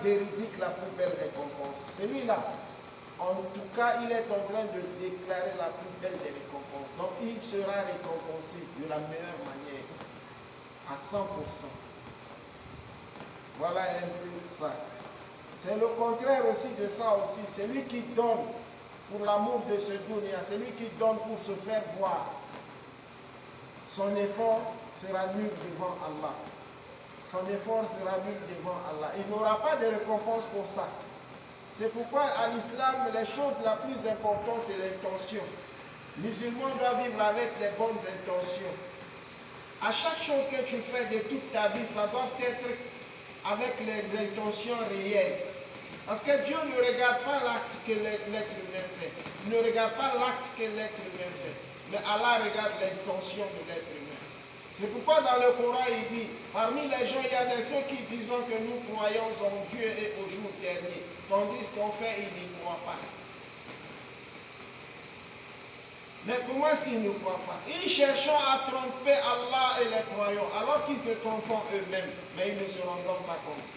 véridique la plus belle récompense. Celui-là, en tout cas, il est en train de déclarer la plus belle des récompenses. Donc, il sera récompensé de la meilleure manière, à 100%. Voilà un peu ça. C'est le contraire aussi de ça aussi. Celui qui donne pour l'amour de ce dunya, celui qui donne pour se faire voir, son effort sera nul devant Allah. Son effort sera nul devant Allah. Il n'aura pas de récompense pour ça. C'est pourquoi à l'islam, les choses la plus importante, c'est l'intention. Le musulman doit vivre avec les bonnes intentions. À chaque chose que tu fais de toute ta vie, ça doit être avec les intentions réelles. Parce que Dieu ne regarde pas l'acte que l'être humain fait. Il ne regarde pas l'acte que l'être humain fait. Mais Allah regarde l'intention de l'être humain. C'est pourquoi dans le Coran, il dit, parmi les gens, il y a de ceux qui disent que nous croyons en Dieu et au jour dernier. Tandis qu'en fait, ils n'y croient pas. Mais comment est-ce qu'ils ne croient pas? Ils cherchent à tromper Allah et les croyants, alors qu'ils te trompent eux-mêmes, mais ils ne se rendent pas compte.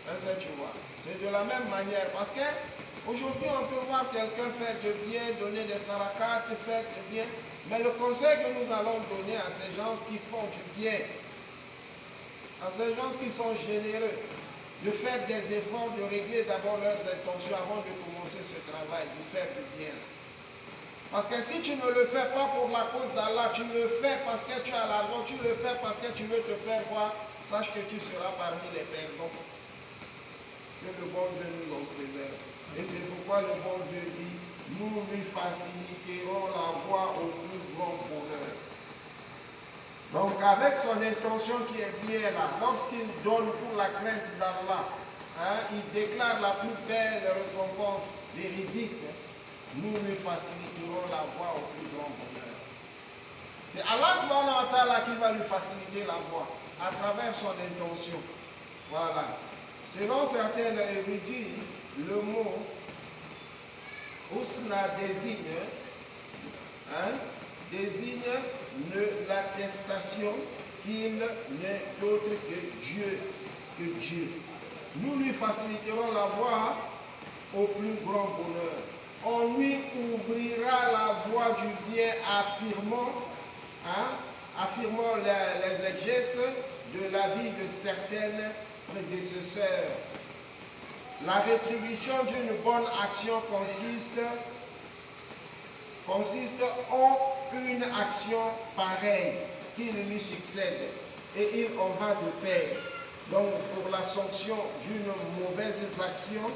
Est-ce que tu vois? C'est de la même manière, parce qu'aujourd'hui, on peut voir quelqu'un faire du bien, donner des sarakats, faire du bien, mais le conseil que nous allons donner à ces gens qui font du bien, à ces gens qui sont généreux, de faire des efforts, de régler d'abord leurs intentions avant de commencer ce travail, de faire du bien. Parce que si tu ne le fais pas pour la cause d'Allah, tu le fais parce que tu as l'argent, tu le fais parce que tu veux te faire voir, sache que tu seras parmi les perdants. Que le bon Dieu nous en préserve. Et c'est pourquoi le bon Dieu dit, nous lui faciliterons la voie au plus grand bonheur. Donc avec son intention qui est bien là, lorsqu'il donne pour la crainte d'Allah, il déclare la plus belle récompense véridique, nous lui faciliterons la voie au plus grand bonheur. C'est Allah subhanahu wa ta'ala qui va lui faciliter la voie à travers son intention. Voilà. Selon certains érudits, le mot Husna désigne l'attestation qu'il n'est autre que Dieu. Nous lui faciliterons la voie au plus grand bonheur. On lui ouvrira la voie du bien, affirmant les exégèses de la vie de certaines prédécesseurs. La rétribution d'une bonne action consiste en une action pareille qui lui succède, et il en va de pair. Donc pour la sanction d'une mauvaise action,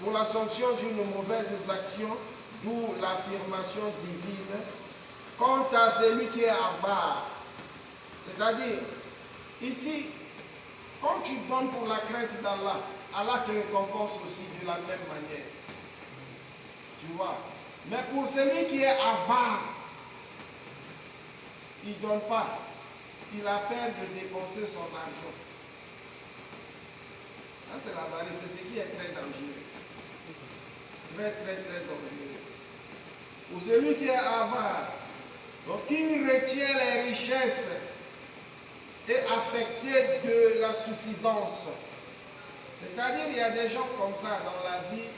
pour la sanction d'une mauvaise action, d'où l'affirmation divine, quant à celui qui est avare, c'est-à-dire ici, quand tu donnes pour la crainte d'Allah, Allah te récompense aussi de la même manière. Tu vois? Mais pour celui qui est avare, il ne donne pas. Il a peur de dépenser son argent. Ça, c'est l'avarice. C'est ce qui est très dangereux. Très, très, très dangereux. Pour celui qui est avare, donc il retient les richesses et affecté de la suffisance. C'est-à-dire, il y a des gens comme ça dans la vie,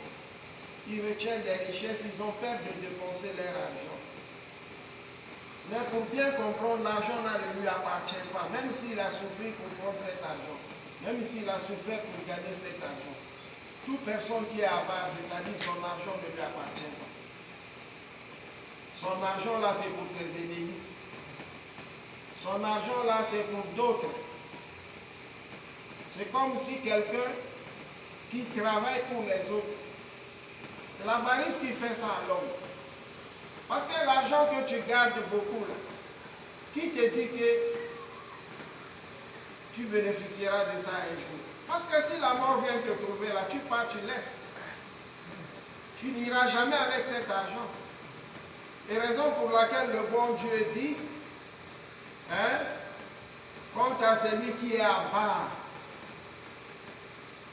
ils retiennent des richesses, ils ont peur de dépenser leur argent. Mais pour bien comprendre, l'argent ne lui appartient pas, même s'il a souffert pour prendre cet argent, même s'il a souffert pour gagner cet argent. Toute personne qui est avare, c'est-à-dire son argent ne lui appartient pas. Son argent là, c'est pour ses ennemis. Son argent là, c'est pour d'autres. C'est comme si quelqu'un qui travaille pour les autres, c'est l'avarice qui fait ça à l'homme. Parce que l'argent que tu gardes beaucoup là, qui te dit que tu bénéficieras de ça un jour? Parce que si la mort vient te trouver là, tu pars, tu laisses. Tu n'iras jamais avec cet argent. Et raison pour laquelle le bon Dieu dit, quant à celui qui est avare,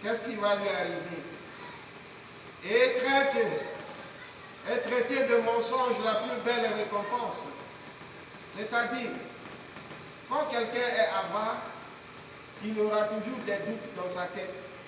qu'est-ce qui va lui arriver? Et traité de mensonge la plus belle récompense. C'est-à-dire, quand quelqu'un est avare, il aura toujours des doutes dans sa tête.